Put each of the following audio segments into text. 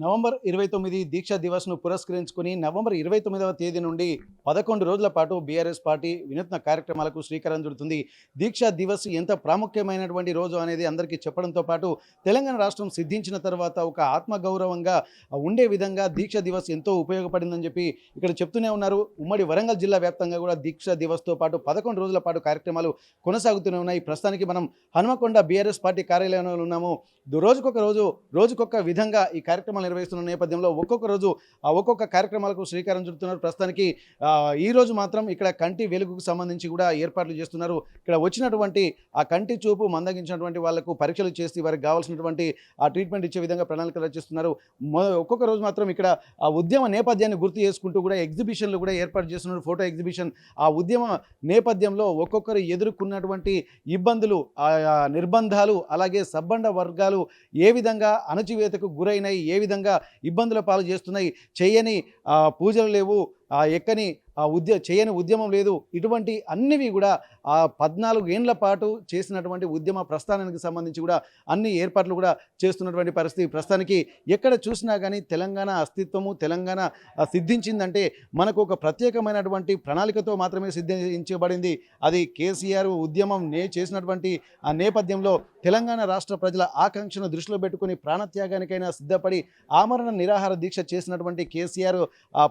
November 29 దీక్షా దివస్‌ను పురస్కరించుకొని November 29వ తేదీ నుండి 11 రోజుల పాటు బీఆర్ఎస్ పార్టీ వినూత్న కార్యక్రమాలకు శ్రీకారం చుడుతుంది. దీక్షా దివస్ ఎంత ప్రాముఖ్యమైనటువంటి రోజు అనేది అందరికీ చెప్పడంతో పాటు తెలంగాణ రాష్ట్రం సిద్ధించిన తర్వాత ఒక ఆత్మగౌరవంగా ఉండే విధంగా దీక్షా దివస్ ఎంతో ఉపయోగపడిందని చెప్పి ఇక్కడ చెప్తూనే ఉన్నారు. ఉమ్మడి వరంగల్ జిల్లా వ్యాప్తంగా కూడా దీక్షా దివస్‌తో పాటు 11 రోజుల పాటు కార్యక్రమాలు కొనసాగుతూనే ఉన్నాయి. ప్రస్తుతానికి మనం హనుమకొండ బీఆర్ఎస్ పార్టీ కార్యాలయంలో ఉన్నాము. రోజుకొక విధంగా ఈ కార్యక్రమాలు నిర్వహిస్తున్న నేపథ్యంలో ఒక్కొక్క రోజు ఒక్కొక్క కార్యక్రమాలకు శ్రీకారం చుడుతున్నారు. ప్రస్తుతానికి ఈ రోజు మాత్రం ఇక్కడ కంటి వెలుగుకు సంబంధించి కూడా ఏర్పాట్లు చేస్తున్నారు. ఇక్కడ వచ్చినటువంటి ఆ కంటి చూపు మందగించినటువంటి వాళ్లకు పరీక్షలు చేసి వారికి కావాల్సినటువంటి ఆ ట్రీట్మెంట్ ఇచ్చే విధంగా ప్రణాళికలు రచిస్తున్నారు. ఒక్కొక్క రోజు మాత్రం ఇక్కడ ఆ ఉద్యమ నేపథ్యాన్ని గుర్తు చేసుకుంటూ కూడా ఎగ్జిబిషన్లు కూడా ఏర్పాటు చేస్తున్నారు. ఫోటో ఎగ్జిబిషన్ ఆ ఉద్యమ నేపథ్యంలో ఒక్కొక్కరు ఎదుర్కొన్నటువంటి ఇబ్బందులు, నిర్బంధాలు, అలాగే సబ్బండ వర్గాలు ఏ విధంగా అణచివేతకు గురైనాయి, ఏ విధంగా ఇబ్బందుల పాలు చేస్తున్నాయి, చేయని పూజలు లేవు, ఎక్కని చేయని ఉద్యమం లేదు, ఇటువంటి అన్నివి కూడా 14 ఏండ్ల పాటు చేసినటువంటి ఉద్యమ ప్రస్థానానికి సంబంధించి కూడా అన్ని ఏర్పాట్లు కూడా చేస్తున్నటువంటి పరిస్థితి. ప్రస్తుతానికి ఎక్కడ చూసినా కానీ తెలంగాణ అస్తిత్వము, తెలంగాణ సిద్ధించిందంటే మనకు ఒక ప్రత్యేకమైనటువంటి ప్రణాళికతో మాత్రమే సిద్ధించబడింది. అది కేసీఆర్ ఉద్యమం చేసినటువంటి ఆ నేపథ్యంలో తెలంగాణ రాష్ట్ర ప్రజల ఆకాంక్షను దృష్టిలో పెట్టుకుని ప్రాణత్యాగానికైనా సిద్ధపడి ఆమరణ నిరాహార దీక్ష చేసినటువంటి కేసీఆర్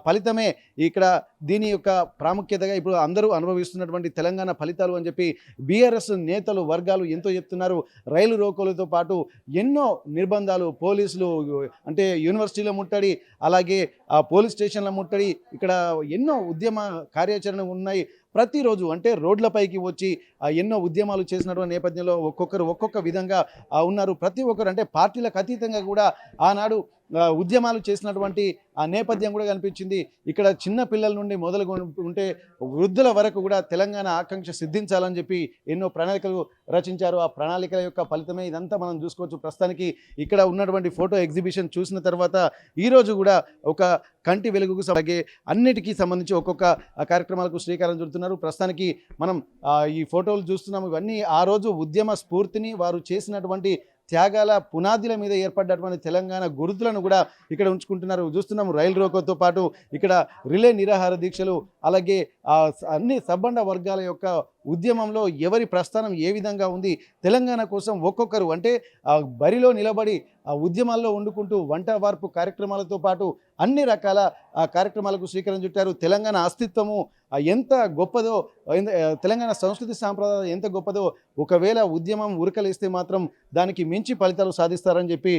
ఫలితమే ఇక్కడ దీని యొక్క ప్రాముఖ్యతగా ఇప్పుడు అందరూ అనుభవిస్తున్నటువంటి తెలంగాణ ఫలితాలు అని చెప్పి బీఆర్ఎస్ నేతలు వర్గాలు ఎంతో చెప్తున్నారు. రైలు రోకోలతో పాటు ఎన్నో నిర్బంధాలు, పోలీసులు అంటే యూనివర్సిటీల ముట్టడి, అలాగే పోలీస్ స్టేషన్ల ముట్టడి, ఇక్కడ ఎన్నో ఉద్యమ కార్యాచరణ ఉన్నాయి. ప్రతిరోజు అంటే రోడ్లపైకి వచ్చి ఎన్నో ఉద్యమాలు చేసినటువంటి నేపథ్యంలో ఒక్కొక్కరు ఒక్కొక్క విధంగా ఉన్నారు. ప్రతి ఒక్కరు అంటే పార్టీలకు అతీతంగా కూడా ఆనాడు ఉద్యమాలు చేసినటువంటి ఆ నేపథ్యం కూడా కనిపించింది. ఇక్కడ చిన్న పిల్లల నుండి మొదలుకుంటే వృద్ధుల వరకు కూడా తెలంగాణ ఆకాంక్ష సిద్ధించాలని చెప్పి ఎన్నో ప్రణాళికలు రచించారు. ఆ ప్రణాళికల యొక్క ఫలితమే ఇదంతా మనం చూసుకోవచ్చు. ప్రస్తుతానికి ఇక్కడ ఉన్నటువంటి ఫోటో ఎగ్జిబిషన్ చూసిన తర్వాత ఈరోజు కూడా ఒక కంటి వెలుగుకు అలాగే అన్నిటికీ సంబంధించి ఒక్కొక్క కార్యక్రమాలకు శ్రీకారం చుడుతున్నారు. ప్రస్తుతానికి మనం ఈ ఫోటోలు చూస్తున్నాము. ఇవన్నీ ఆ రోజు ఉద్యమ స్ఫూర్తిని, వారు చేసినటువంటి త్యాగాల పునాదుల మీద ఏర్పడ్డటువంటి తెలంగాణ గుర్తులను కూడా ఇక్కడ ఉంచుకుంటున్నారు. చూస్తున్నాము రైలు రోకోతో పాటు ఇక్కడ రిలే నిరాహార దీక్షలు, అలాగే అన్ని సబ్బండ వర్గాల యొక్క ఉద్యమంలో ఎవరి ప్రస్థానం ఏ విధంగా ఉంది, తెలంగాణ కోసం ఒక్కొక్కరు అంటే బరిలో నిలబడి ఉద్యమాల్లో వండుకుంటూ వంట వార్పు కార్యక్రమాలతో పాటు అన్ని రకాల కార్యక్రమాలకు శ్రీకారం చుట్టారు. తెలంగాణ అస్తిత్వము ఎంత గొప్పదో, తెలంగాణ సంస్కృతి సాంప్రదాయం ఎంత గొప్పదో, ఒకవేళ ఉద్యమం ఉరకలేస్తే మాత్రం దానికి మించి ఫలితాలు సాధిస్తారని చెప్పి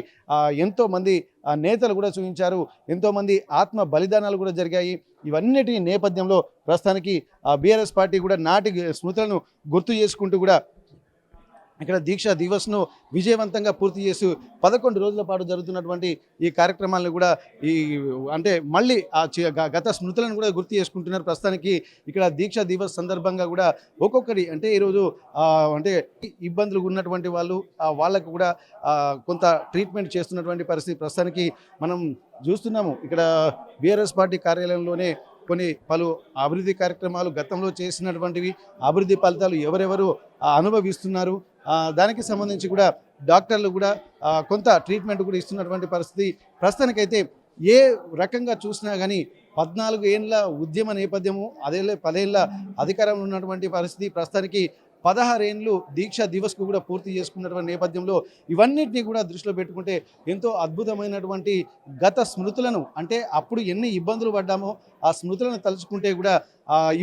ఎంతోమంది నేతలు కూడా చూపించారు. ఎంతోమంది ఆత్మ బలిదానాలు కూడా జరిగాయి. ఇవన్నిటి నేపథ్యంలో ప్రస్తుతానికి బీఆర్ఎస్ పార్టీ కూడా నాటి స్మృతులను గుర్తు చేసుకుంటూ కూడా ఇక్కడ దీక్షా దివస్ను విజయవంతంగా పూర్తి చేసి 11 రోజుల పాటు జరుగుతున్నటువంటి ఈ కార్యక్రమాలను కూడా అంటే మళ్ళీ గత స్మృతులను కూడా గుర్తు చేసుకుంటున్నారు. ప్రస్తుతానికి ఇక్కడ దీక్షా దివస్ సందర్భంగా కూడా ఒక్కొక్కరి అంటే ఈరోజు అంటే ఇబ్బందులు ఉన్నటువంటి వాళ్ళకు కూడా కొంత ట్రీట్మెంట్ చేస్తున్నటువంటి పరిస్థితి ప్రస్తుతానికి మనం చూస్తున్నాము. ఇక్కడ బీఆర్ఎస్ పార్టీ కార్యాలయంలోనే పలు అభివృద్ధి కార్యక్రమాలు గతంలో చేసినటువంటివి అభివృద్ధి ఫలితాలు ఎవరెవరు అనుభవిస్తున్నారు, దానికి సంబంధించి కూడా డాక్టర్లు కూడా కొంత ట్రీట్మెంట్ కూడా ఇస్తున్నటువంటి పరిస్థితి. ప్రస్తుతానికైతే ఏ రకంగా చూసినా కానీ 14 ఏండ్ల ఉద్యమ నేపథ్యము, 10 ఏళ్ళ అధికారంలో ఉన్నటువంటి పరిస్థితి, ప్రస్తుతానికి 16 ఏండ్లు దీక్షా దివస్కు కూడా పూర్తి చేసుకున్నటువంటి నేపథ్యంలో ఇవన్నిటినీ కూడా దృష్టిలో పెట్టుకుంటే ఎంతో అద్భుతమైనటువంటి గత స్మృతులను అంటే అప్పుడు ఎన్ని ఇబ్బందులు పడ్డామో ఆ స్మృతులను తలుచుకుంటే కూడా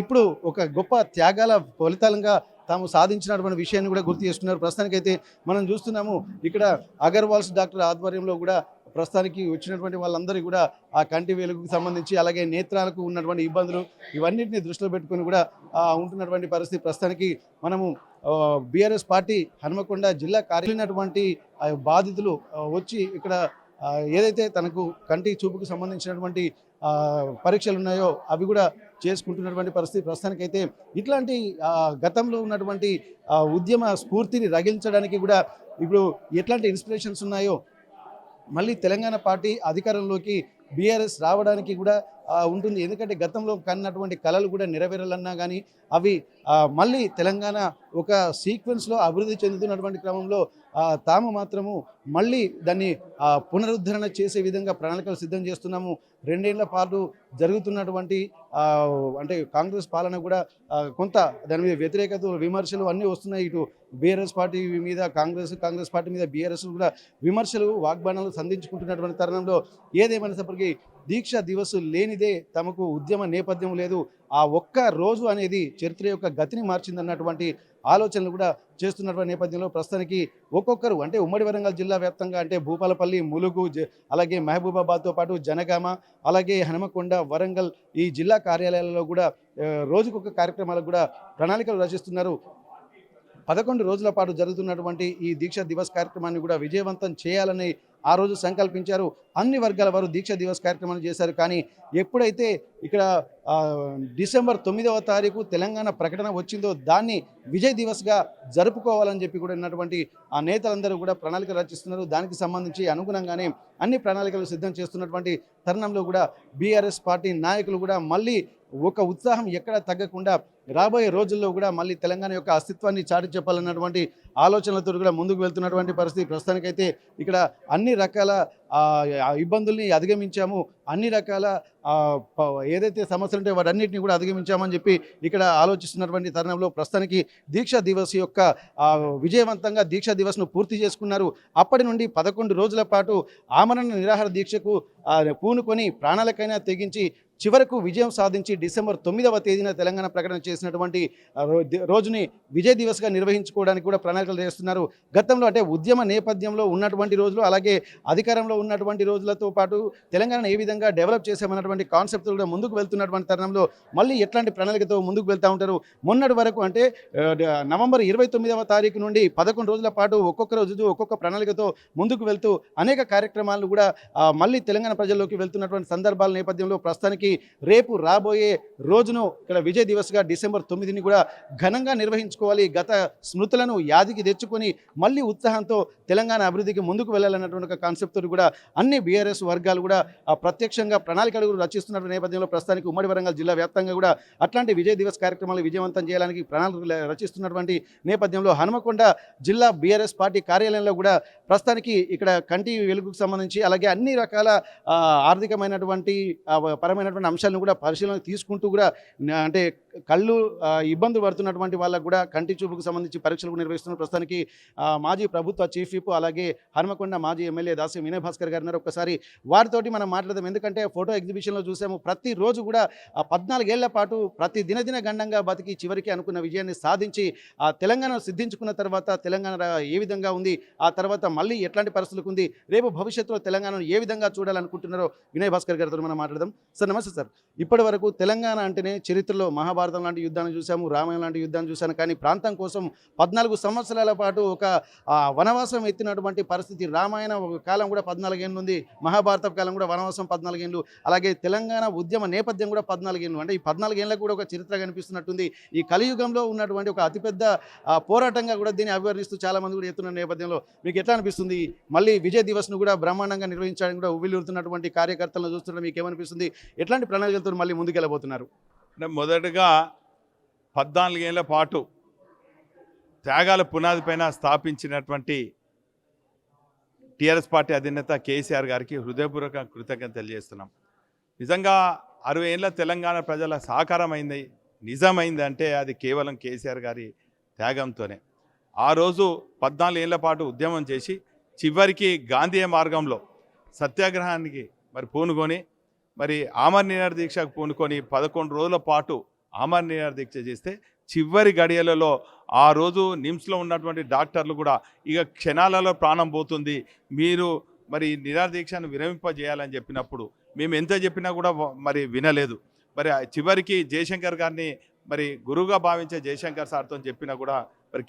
ఇప్పుడు ఒక గొప్ప త్యాగాల ఫలితాలంగా తాము సాధించినటువంటి విషయాన్ని కూడా గుర్తు చేస్తున్నారు. ప్రస్తుతానికైతే మనం చూస్తున్నాము ఇక్కడ అగర్వాల్స్ డాక్టర్ ఆధ్వర్యంలో కూడా ప్రస్తుతానికి వచ్చినటువంటి వాళ్ళందరికీ కూడా ఆ కంటి వెలుగుకు సంబంధించి అలాగే నేత్రాలకు ఉన్నటువంటి ఇబ్బందులు ఇవన్నిటిని దృష్టిలో పెట్టుకొని కూడా ఉంటున్నటువంటి పరిస్థితి. ప్రస్తుతానికి మనము బీఆర్ఎస్ పార్టీ హనుమకొండ జిల్లా కార్యాలైనటువంటి బాధితులు వచ్చి ఇక్కడ ఏదైతే తనకు కంటి చూపుకు సంబంధించినటువంటి పరీక్షలు ఉన్నాయో అవి కూడా చేసుకుంటున్నటువంటి పరిస్థితి. ప్రస్తుతానికైతే ఇట్లాంటి గతంలో ఉన్నటువంటి ఉద్యమ స్ఫూర్తిని రగిలించడానికి కూడా ఇప్పుడు ఎట్లాంటి ఇన్స్పిరేషన్స్ ఉన్నాయో మళ్ళీ తెలంగాణ పార్టీ అధికారంలోకి బీఆర్ఎస్ రావడానికి కూడా ఉంటుంది. ఎందుకంటే గతంలో కన్నటువంటి కలలు కూడా నెరవేరాలన్నా కానీ అవి మళ్ళీ తెలంగాణ ఒక సీక్వెన్స్లో అభివృద్ధి చెందుతున్నటువంటి క్రమంలో తాము మాత్రము మళ్ళీ దాన్ని పునరుద్ధరణ చేసే విధంగా ప్రణాళికలు సిద్ధం చేస్తున్నాము. 2 ఏళ్ల పాటు జరుగుతున్నటువంటి అంటే కాంగ్రెస్ పాలన కూడా కొంత దాని మీద వ్యతిరేకత విమర్శలు అన్నీ వస్తున్నాయి. ఇటు బీఆర్ఎస్ పార్టీ మీద కాంగ్రెస్ పార్టీ మీద బీఆర్ఎస్ కూడా విమర్శలు వాగ్బాణాలు సంధించుకుంటున్నటువంటి తరుణంలో ఏదేమైనప్పటికీ దీక్ష దివస్ లేనిదే తమకు ఉద్యమ నేపథ్యం లేదు. ఆ ఒక్క రోజు అనేది చరిత్ర యొక్క గతిని మార్చిందన్నటువంటి ఆలోచనలు కూడా చేస్తున్నటువంటి నేపథ్యంలో ప్రస్తుతానికి ఒక్కొక్కరు అంటే ఉమ్మడి వరంగల్ జిల్లా వ్యాప్తంగా అంటే భూపాలపల్లి, ములుగు, అలాగే మహబూబాబాద్తో పాటు జనగామ, అలాగే హనుమకొండ, వరంగల్ ఈ జిల్లా కార్యాలయాలలో కూడా రోజుకొక కార్యక్రమాలకు కూడా ప్రణాళికలు రచిస్తున్నారు. 11 రోజుల పాటు జరుగుతున్నటువంటి ఈ దీక్ష దివస్ కార్యక్రమాన్ని కూడా విజయవంతం చేయాలని ఆ రోజు సంకల్పించారు. అన్ని వర్గాల వారు దీక్ష దివస్ కార్యక్రమాన్ని చేశారు. కానీ ఎప్పుడైతే ఇక్కడ డిసెంబర్ 9వ తారీఖు తెలంగాణ ప్రకటన వచ్చిందో దాన్ని విజయ్ దివస్గా జరుపుకోవాలని చెప్పి కూడా ఉన్నటువంటి ఆ నేతలందరూ కూడా ప్రణాళికలు రచిస్తున్నారు. దానికి సంబంధించి అనుగుణంగానే అన్ని ప్రణాళికలు సిద్ధం చేస్తున్నటువంటి తరుణంలో కూడా బీఆర్ఎస్ పార్టీ నాయకులు కూడా మళ్ళీ ఒక ఉత్సాహం ఎక్కడ తగ్గకుండా రాబోయే రోజుల్లో కూడా మళ్ళీ తెలంగాణ యొక్క అస్తిత్వాన్ని చాటి చెప్పాలన్నటువంటి ఆలోచనలతో కూడా ముందుకు వెళ్తున్నటువంటి పరిస్థితి. ప్రస్తుతానికైతే ఇక్కడ అన్ని రకాల ఇబ్బందుల్ని అధిగమించాము, అన్ని రకాల ఏదైతే సమస్యలు ఉంటే వాటన్నిటిని కూడా అధిగమించామని చెప్పి ఇక్కడ ఆలోచిస్తున్నటువంటి తరుణంలో ప్రస్తుతానికి దీక్ష దివస్ యొక్క విజయవంతంగా దీక్ష దివస్ను పూర్తి చేసుకున్నారు. అప్పటి నుండి 11 రోజుల పాటు ఆమరణ నిరాహార దీక్షకు పూనుకొని ప్రాణాలకైనా తెగించి చివరకు విజయం సాధించి డిసెంబర్ 9వ తేదీన తెలంగాణ ప్రకటన చేసినటువంటి రోజుని విజయ్ దివస్గా నిర్వహించుకోవడానికి కూడా ప్రణాళికలు చేస్తున్నారు. గతంలో అంటే ఉద్యమ నేపథ్యంలో ఉన్నటువంటి రోజులు అలాగే అధికారంలో ఉన్నటువంటి రోజులతో పాటు తెలంగాణను ఏ విధంగా డెవలప్ చేసామన్నటువంటి కాన్సెప్ట్తో కూడా ముందుకు వెళ్తున్నటువంటి తరుణంలో మళ్ళీ ఎట్లాంటి ప్రణాళికతో ముందుకు వెళ్తూ ఉంటారు. మొన్నటి వరకు అంటే నవంబర్ 29వ తారీఖు నుండి 11 రోజుల పాటు ఒక్కొక్క రోజు ఒక్కొక్క ప్రణాళికతో ముందుకు వెళ్తూ అనేక కార్యక్రమాలను కూడా మళ్ళీ తెలంగాణ ప్రజల్లోకి వెళ్తున్నటువంటి సందర్భాల నేపథ్యంలో ప్రస్తుతానికి రేపు రాబోయే రోజును ఇక్కడ విజయ్ దివస్గా డిసెంబర్ 9ని కూడా ఘనంగా నిర్వహించుకోవాలి. గత స్మృతులను యాదికి తెచ్చుకొని మళ్ళీ ఉత్సాహంతో తెలంగాణ అభివృద్ధికి ముందుకు వెళ్ళాలన్నటువంటి ఒక కాన్సెప్ట్ తోటి కూడా అన్ని బీఆర్ఎస్ వర్గాలు కూడా ప్రత్యక్షంగా ప్రణాళికలు రచిస్తున్న నేపథ్యంలో ప్రస్తుతానికి ఉమ్మడి వరంగల్ జిల్లా వ్యాప్తంగా కూడా అట్లాంటి విజయ్ దివస్ కార్యక్రమాలు విజయవంతం చేయడానికి ప్రణాళికలు రచిస్తున్నటువంటి నేపథ్యంలో హనుమకొండ జిల్లా బీఆర్ఎస్ పార్టీ కార్యాలయంలో కూడా ప్రస్తుతానికి ఇక్కడ కంటి వెలుగుకు సంబంధించి అలాగే అన్ని రకాల ఆర్థికమైనటువంటి పరమైనటువంటి అంశాలను కూడా పరిశీలనకు తీసుకుంటూ కూడా అంటే కళ్ళు ఇబ్బందులు పడుతున్నటువంటి వాళ్ళకు కూడా కంటి చూపుకు సంబంధించి పరీక్షలు నిర్వహిస్తున్న ప్రస్తుతానికి మాజీ ప్రభుత్వ చీఫ్ విప్ అలాగే హనుమకొండ మాజీ ఎమ్మెల్యే దాసి వినయ్ భాస్కర్ గారు ఉన్నారు. ఒక్కసారి వారితోటి మనం మాట్లాడదాం. ఎందుకంటే ఫోటో ఎగ్జిబిషన్లో చూసాము ప్రతిరోజు కూడా 14 ఏళ్ల పాటు ప్రతి దినదిన గండంగా బతికి చివరికి అనుకున్న విజయాన్ని సాధించి తెలంగాణ సిద్ధించుకున్న తర్వాత తెలంగాణ ఏ విధంగా ఉంది, ఆ తర్వాత మళ్ళీ ఎట్లాంటి పరిస్థితులకు ఉంది, రేపు భవిష్యత్తులో తెలంగాణను ఏ విధంగా చూడాలనుకుంటున్నారో వినయ్ భాస్కర్ గారితో మనం మాట్లాడదాం. సార్ నమస్తే సార్. ఇప్పటి వరకు తెలంగాణ అంటేనే చరిత్రలో మహాభారతం లాంటి యుద్ధాన్ని చూసాము, రామాయణం లాంటి యుద్ధాన్ని చూశాను. కానీ ప్రాంతం కోసం 14 సంవత్సరాల పాటు ఒక వనవాసం ఎత్తినటువంటి పరిస్థితి. రామాయణ కాలం కూడా 14 ఏళ్ళు ఉంది, మహాభారత కాలం కూడా వనవాసం 14 ఏళ్ళు, అలాగే తెలంగాణ ఉద్యమ నేపథ్యం కూడా 14 ఏళ్ళు. అంటే ఈ 14 ఏళ్ళకు కూడా ఒక చరిత్ర కనిపిస్తున్నట్టుంది. ఈ కలియుగంలో ఉన్నటువంటి ఒక అతిపెద్ద పోరాటంగా కూడా దీన్ని అభివర్ణిస్తూ చాలామంది కూడా ఎత్తున్న నేపథ్యంలో మీకు ఎట్లా అనిపిస్తుంది? మళ్ళీ విజయ్ దివస్ను కూడా బ్రహ్మాండంగా నిర్వహించడానికి కూడా ఉవ్విల్లుతున్నటువంటి కార్యకర్తలను చూస్తుంటే మీకు ఏమనిపిస్తుంది? ఎట్లాంటి ప్రణాళికలతో మళ్ళీ ముందుకెళ్ళబోతున్నారు? మొదటగా 14 ఏళ్ల పాటు త్యాగాల పునాది పైన స్థాపించినటువంటి టీఆర్ఎస్ పార్టీ అధినేత కేసీఆర్ గారికి హృదయపూర్వక కృతజ్ఞత తెలియజేస్తున్నాం. నిజంగా 60 ఏళ్ళ తెలంగాణ ప్రజల సహకారమైంది, నిజమైంది అంటే అది కేవలం కేసీఆర్ గారి త్యాగంతోనే. ఆ రోజు 14 ఏళ్ల పాటు ఉద్యమం చేసి చివరికి గాంధీ మార్గంలో సత్యాగ్రహానికి పూనుకొని ఆమరణ నిరాహార దీక్షకు పూనుకొని 11 రోజుల పాటు ఆమరణ నిరాహార దీక్ష చేస్తే చివరి గడియలలో ఆ రోజు నిమ్స్లో ఉన్నటువంటి డాక్టర్లు కూడా ఇక క్షణాలలో ప్రాణం పోతుంది, మీరు నిరాహార దీక్షను విరమింపజేయాలని చెప్పినప్పుడు మేము ఎంత చెప్పినా కూడా వినలేదు. చివరికి జయశంకర్ గారిని గురువుగా భావించే జయశంకర్ సార్తో చెప్పినా కూడా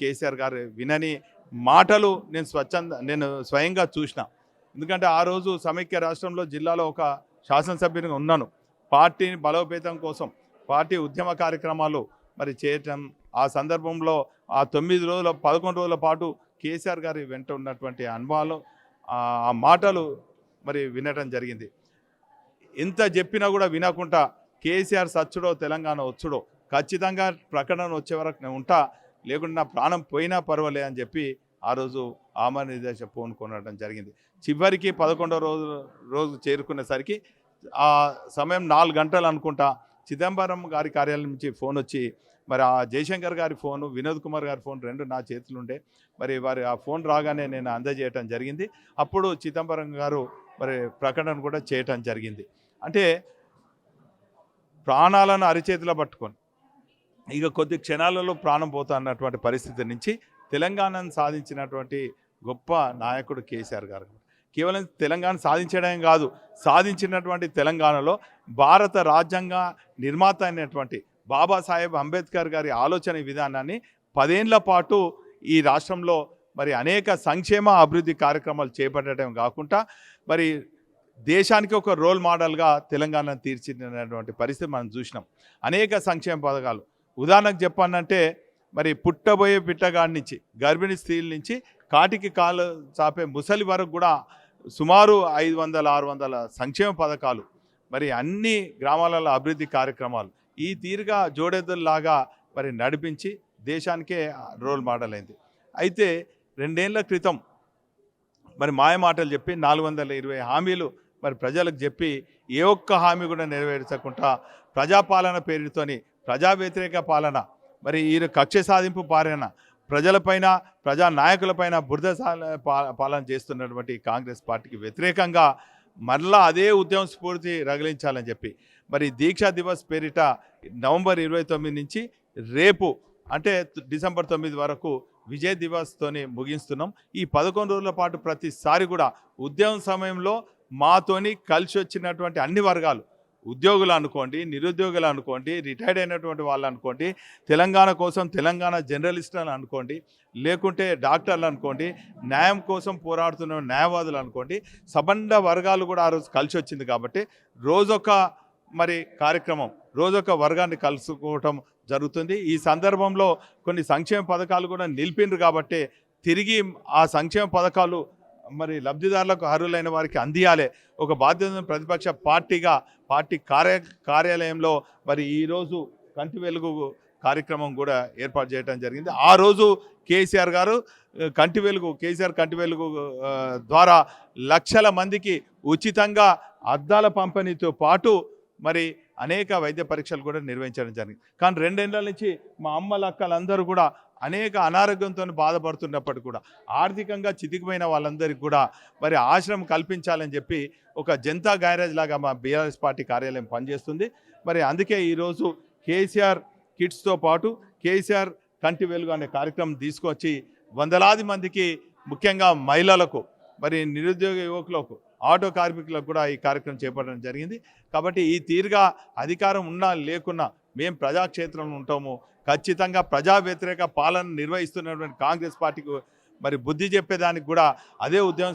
కేసీఆర్ గారు వినని మాటలు నేను స్వయంగా చూసిన. ఎందుకంటే ఆ రోజు సమైక్య రాష్ట్రంలో జిల్లాలో ఒక శాసనసభ్యునిగా ఉన్నాను. పార్టీని బలోపేతం కోసం పార్టీ ఉద్యమ కార్యక్రమాలు చేయటం, ఆ సందర్భంలో ఆ 11 రోజుల పాటు కేసీఆర్ గారి వెంట ఉన్నటువంటి అనుభవాలు, ఆ మాటలు వినటం జరిగింది. ఎంత చెప్పినా కూడా వినకుండా కేసీఆర్ సచ్చుడో తెలంగాణ వచ్చుడో ఖచ్చితంగా ప్రకటన వచ్చే వరకు నేను ఉంటా, లేకుంటే నా ప్రాణం పోయినా పర్వాలే అని చెప్పి ఆ రోజు ఆమరణ ఫోన్ కొనడం జరిగింది. చివరికి 11వ రోజు చేరుకునేసరికి ఆ సమయం 4 గంటలు అనుకుంటా చిదంబరం గారి కార్యాలయం నుంచి ఫోన్ వచ్చి, మరి ఆ జయశంకర్ గారి ఫోను, వినోద్ కుమార్ గారి ఫోన్ 2 నా చేతులు ఉండే. మరి వారి ఆ ఫోన్ రాగానే నేను అందజేయటం జరిగింది. అప్పుడు చిదంబరం గారు మరి ప్రకటన కూడా చేయటం జరిగింది. అంటే ప్రాణాలను అరిచేతిలో పట్టుకొని ఇక కొద్ది క్షణాలలో ప్రాణం పోతా అన్నటువంటి పరిస్థితి నుంచి తెలంగాణను సాధించినటువంటి గొప్ప నాయకుడు కేసీఆర్ గారు. కేవలం తెలంగాణ సాధించడం కాదు, సాధించినటువంటి తెలంగాణలో భారత రాజ్యాంగ నిర్మాత అయినటువంటి బాబాసాహెబ్ అంబేద్కర్ గారి ఆలోచన విధానాన్ని 10 ఏళ్ల పాటు ఈ రాష్ట్రంలో మరి అనేక సంక్షేమ అభివృద్ధి కార్యక్రమాలు చేపట్టడం కాకుండా మరి దేశానికి ఒక రోల్ మోడల్గా తెలంగాణను తీర్చిదిద్దినటువంటి పరిస్థితి మనం చూసినాం. అనేక సంక్షేమ పథకాలు ఉదాహరణకు చెప్పానంటే మరి పుట్టబోయే బిడ్డగాడి నుంచి, గర్భిణీ స్త్రీల నుంచి, కాటికి కాలు చాపే ముసలి వరకు కూడా సుమారు 500-600 సంక్షేమ పథకాలు, మరి అన్ని గ్రామాలలో అభివృద్ధి కార్యక్రమాలు ఈ తీరుగా జోడెద్దుల్లాగా మరి నడిపించి దేశానికే రోల్ మోడల్ అయింది. అయితే 2 ఏళ్ల క్రితం మరి మాయమాటలు చెప్పి 420 హామీలు మరి ప్రజలకు చెప్పి ఏ ఒక్క హామీ కూడా నెరవేర్చకుండా ప్రజాపాలన పేరుతోని ప్రజా వ్యతిరేక పాలన, మరి ఈ కక్ష సాధింపు పాలన, ప్రజలపైన ప్రజా నాయకులపైన బురద పాలన చేస్తున్నటువంటి కాంగ్రెస్ పార్టీకి వ్యతిరేకంగా మరలా అదే ఉద్యమ స్ఫూర్తి రగిలించాలని చెప్పి మరి దీక్షా దివస్ పేరిట నవంబర్ 29 నుంచి రేపు అంటే డిసెంబర్ 9 వరకు విజయ్ దివస్తోని ముగిస్తున్నాం. ఈ 11 రోజుల పాటు ప్రతిసారి కూడా ఉద్యమం సమయంలో మాతోని కలిసి వచ్చినటువంటి అన్ని వర్గాలు, ఉద్యోగులు అనుకోండి, నిరుద్యోగులు అనుకోండి, రిటైర్డ్ అయినటువంటి వాళ్ళు అనుకోండి, తెలంగాణ కోసం తెలంగాణ జర్నలిస్టులు అనుకోండి, లేకుంటే డాక్టర్లు అనుకోండి, న్యాయం కోసం పోరాడుతున్న న్యాయవాదులు అనుకోండి, సబండ వర్గాలు కూడా ఆ రోజు కలిసి వచ్చింది. కాబట్టి రోజొక మరి కార్యక్రమం, రోజొక వర్గాన్ని కలుసుకోవటం జరుగుతుంది. ఈ సందర్భంలో కొన్ని సంక్షేమ పథకాలు కూడా నిలిపిండ్రు కాబట్టి తిరిగి ఆ సంక్షేమ పథకాలు మరి లబ్ధిదారులకు అర్హులైన వారికి అందియాలి. ఒక బాధ్యత ప్రతిపక్ష పార్టీగా పార్టీ కార్యాలయంలో మరి ఈరోజు కంటి వెలుగు కార్యక్రమం కూడా ఏర్పాటు చేయడం జరిగింది. ఆ రోజు కేసీఆర్ గారు కేసీఆర్ కంటి వెలుగు ద్వారా లక్షల మందికి ఉచితంగా అద్దాల పంపిణీతో పాటు మరి అనేక వైద్య పరీక్షలు కూడా నిర్వహించడం జరిగింది. కానీ 2 ఏళ్ల నుంచి మా అమ్మల అక్కలందరూ కూడా అనేక అనారోగ్యంతో బాధపడుతున్నప్పటికీ కూడా ఆర్థికంగా చితికిపోయిన వాళ్ళందరికీ కూడా మరి ఆశ్రమం కల్పించాలని చెప్పి ఒక జనతా గ్యారేజ్ లాగా మా బీఆర్ఎస్ పార్టీ కార్యాలయం పనిచేస్తుంది. మరి అందుకే ఈరోజు కేసీఆర్ కిట్స్తో పాటు కేసీఆర్ కంటి వెలుగు అనే కార్యక్రమం తీసుకొచ్చి వందలాది మందికి, ముఖ్యంగా మహిళలకు, మరి నిరుద్యోగ యువకులకు, ఆటో కార్మికులకు కూడా ఈ కార్యక్రమం చేపట్టడం జరిగింది. కాబట్టి ఈ తీరుగా అధికారం ఉన్నా లేకున్నా మేము ప్రజాక్షేత్రంలో ఉంటాము. ఖచ్చితంగా ప్రజా వ్యతిరేక పాలన నిర్వహిస్తున్నటువంటి కాంగ్రెస్ పార్టీకి మరి బుద్ధి చెప్పేదానికి కూడా అదే ఉద్యమ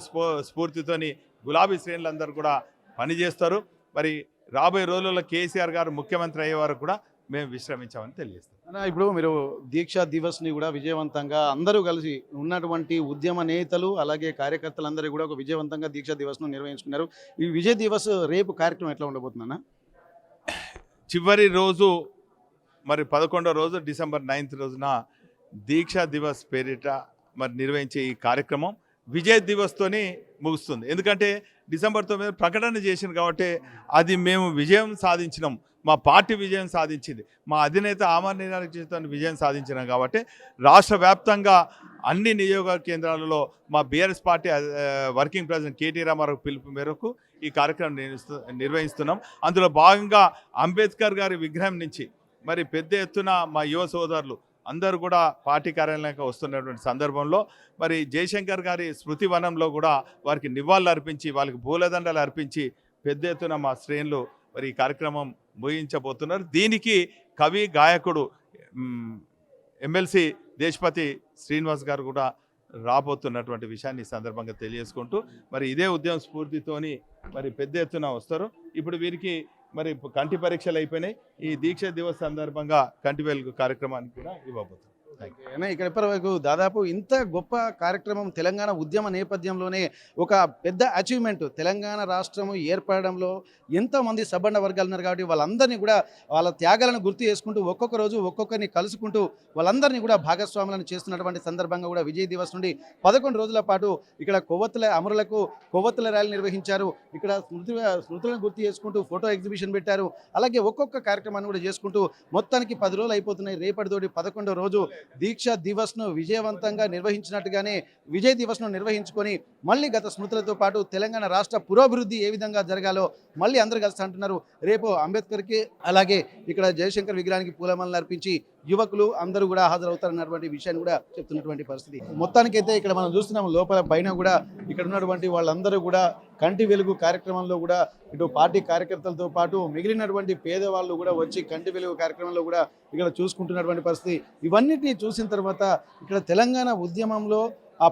స్ఫూర్తితోని గులాబీ శ్రేణులందరూ కూడా పనిచేస్తారు. మరి రాబోయే రోజుల్లో కేసీఆర్ గారు ముఖ్యమంత్రి అయ్యే వరకు కూడా మేము విశ్రమించామని తెలియజేస్తాం. ఇప్పుడు మీరు దీక్షా దివస్ని కూడా విజయవంతంగా అందరూ కలిసి ఉన్నటువంటి ఉద్యమ నేతలు అలాగే కార్యకర్తలందరూ కూడా ఒక విజయవంతంగా దీక్షా దివస్ను నిర్వహించుకున్నారు. ఈ విజయ్ దివస్ రేపు కార్యక్రమం ఎట్లా ఉండబోతుందన్న? చివరి రోజు మరి 11వ రోజు డిసెంబర్ 9th రోజున దీక్షా దివస్ పేరిట మరి నిర్వహించే ఈ కార్యక్రమం విజయ్ దివస్తోని ముగుస్తుంది. ఎందుకంటే డిసెంబర్ 9 ప్రకటన చేసింది కాబట్టి అది మేము విజయం సాధించినాం, మా పార్టీ విజయం సాధించింది, మా అధినేత ఆమరణ విజయం సాధించినాం. కాబట్టి రాష్ట్ర వ్యాప్తంగా అన్ని నియోజక కేంద్రాలలో మా BRS party working president KT Ramarao పిలుపు మేరకు ఈ కార్యక్రమం నిర్వహిస్తున్నాం. అందులో భాగంగా అంబేద్కర్ గారి విగ్రహం నుంచి మరి పెద్ద ఎత్తున మా యువ సోదరులు అందరూ కూడా పార్టీ కార్యాలయానికి వస్తున్నటువంటి సందర్భంలో మరి జయశంకర్ గారి స్మృతి వనంలో కూడా వారికి నివాళులు అర్పించి, వాళ్ళకి పూలదండలు అర్పించి పెద్ద ఎత్తున మా శ్రేణులు మరి ఈ కార్యక్రమం ముగించబోతున్నారు. దీనికి కవి, గాయకుడు ఎమ్మెల్సీ దేశపతి శ్రీనివాస్ గారు కూడా రాబోతున్నటువంటి విషయాన్ని ఈ సందర్భంగా తెలియజేసుకుంటూ మరి ఇదే ఉద్యమ స్ఫూర్తితోని మరి పెద్ద ఎత్తున వస్తారు. ఇప్పుడు వీరికి మరి కంటి పరీక్షలు అయిపోయినాయి. ఈ దీక్ష దివస్ సందర్భంగా కంటి వెలుగు కార్యక్రమానికి కూడా ఇవ్వబోతున్నారు. అయినా ఇక్కడ ఇప్పటివరకు దాదాపు ఇంత గొప్ప కార్యక్రమం తెలంగాణ ఉద్యమ నేపథ్యంలోనే ఒక పెద్ద అచీవ్మెంట్ తెలంగాణ రాష్ట్రం ఏర్పడడంలో ఎంతోమంది సబ్బండ వర్గాలు ఉన్నారు కాబట్టి వాళ్ళందరినీ కూడా వాళ్ళ త్యాగాలను గుర్తు చేసుకుంటూ ఒక్కొక్క రోజు ఒక్కొక్కరిని కలుసుకుంటూ వాళ్ళందరినీ కూడా భాగస్వాములను చేస్తున్నటువంటి సందర్భంగా కూడా విజయ్ దివస్ నుండి 11 రోజుల పాటు ఇక్కడ కొవ్వొత్తుల అమరులకు కొవ్వొత్తుల ర్యాలీ నిర్వహించారు. ఇక్కడ స్మృతులను గుర్తు చేసుకుంటూ ఫోటో ఎగ్జిబిషన్ పెట్టారు. అలాగే ఒక్కొక్క కార్యక్రమాన్ని కూడా చేసుకుంటూ మొత్తానికి 10 రోజులు అయిపోతున్నాయి. రేపటితోటి 11వ రోజు దీక్షా దివస్ను విజయవంతంగా నిర్వహించినట్టుగానే విజయ్ దివస్ను నిర్వహించుకొని మళ్ళీ గత స్మృతులతో పాటు తెలంగాణ రాష్ట్ర పురోభివృద్ధి ఏ విధంగా జరగాలో మళ్ళీ అందరూ కలిసి అంటున్నారు. రేపు అంబేద్కర్కి అలాగే ఇక్కడ జయశంకర్ విగ్రహానికి పూలమాలలు అర్పించి యువకులు అందరూ కూడా హాజరవుతారన్నటువంటి విషయాన్ని కూడా చెప్తున్నటువంటి పరిస్థితి. మొత్తానికైతే ఇక్కడ మనం చూస్తున్నాం లోపల పైన కూడా ఇక్కడ ఉన్నటువంటి వాళ్ళందరూ కూడా కంటి వెలుగు కార్యక్రమంలో కూడా ఇటు పార్టీ కార్యకర్తలతో పాటు మిగిలినటువంటి పేదవాళ్ళు కూడా వచ్చి కంటి వెలుగు కార్యక్రమంలో కూడా ఇక్కడ చూసుకుంటున్నటువంటి పరిస్థితి. ఇవన్నిటిని చూసిన తర్వాత ఇక్కడ తెలంగాణ ఉద్యమంలో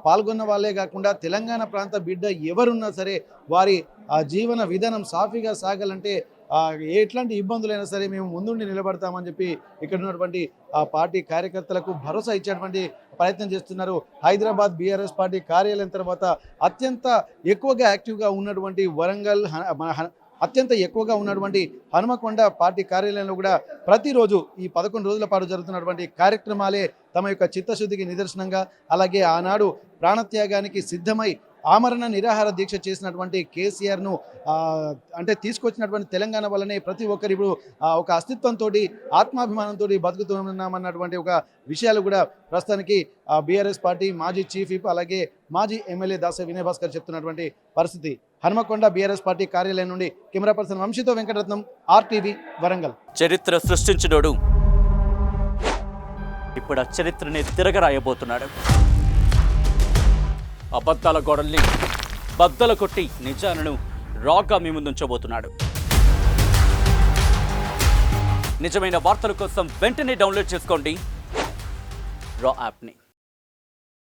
పాల్గొన్న వాళ్ళే కాకుండా తెలంగాణ ప్రాంత బిడ్డ ఎవరున్నా సరే వారి ఆ జీవన విధానం సాఫీగా సాగాలంటే ఎట్లాంటి ఇబ్బందులైనా సరే మేము ముందుండి నిలబడతామని చెప్పి ఇక్కడ ఉన్నటువంటి ఆ పార్టీ కార్యకర్తలకు భరోసా ఇచ్చేటువంటి ప్రయత్నం చేస్తున్నారు. హైదరాబాద్ బీఆర్ఎస్ పార్టీ కార్యాలయం తర్వాత అత్యంత ఎక్కువగా యాక్టివ్గా ఉన్నటువంటి వరంగల్ అత్యంత ఎక్కువగా ఉన్నటువంటి హనుమకొండ పార్టీ కార్యాలయంలో కూడా ప్రతిరోజు ఈ 11 రోజుల పాటు జరుగుతున్నటువంటి కార్యక్రమాలే తమ యొక్క చిత్తశుద్ధికి నిదర్శనంగా, అలాగే ఆనాడు ప్రాణత్యాగానికి సిద్ధమై ఆమరణ నిరాహార దీక్ష చేసినటువంటి కేసీఆర్ను అంటే తీసుకొచ్చినటువంటి తెలంగాణ వల్లనే ప్రతి ఒక్కరు ఇప్పుడు ఒక అస్తిత్వంతో ఆత్మాభిమానంతో బతుకుతున్నామన్నటువంటి ఒక విషయాలు కూడా ప్రస్తుతానికి బీఆర్ఎస్ పార్టీ మాజీ చీఫ్ విప్ అలాగే మాజీ ఎమ్మెల్యే దాసరి వినయ్ భాస్కర్ చెప్తున్నటువంటి పరిస్థితి. హనుమకొండ బీఆర్ఎస్ పార్టీ కార్యాలయం నుండి కెమెరా పర్సన్ వంశీతో వెంకటరత్నం, RTV, వరంగల్. చరిత్ర సృష్టించినోడు ఇప్పుడు ఆ చరిత్రని తిరగరాయబోతున్నాడు. అబద్ధాల గోడల్ని బద్దలు కొట్టి నిజాలను రాగా మీ ముందుంచబోతున్నాడు. నిజమైన వార్తల కోసం వెంటనే డౌన్లోడ్ చేసుకోండి రా యాప్ని.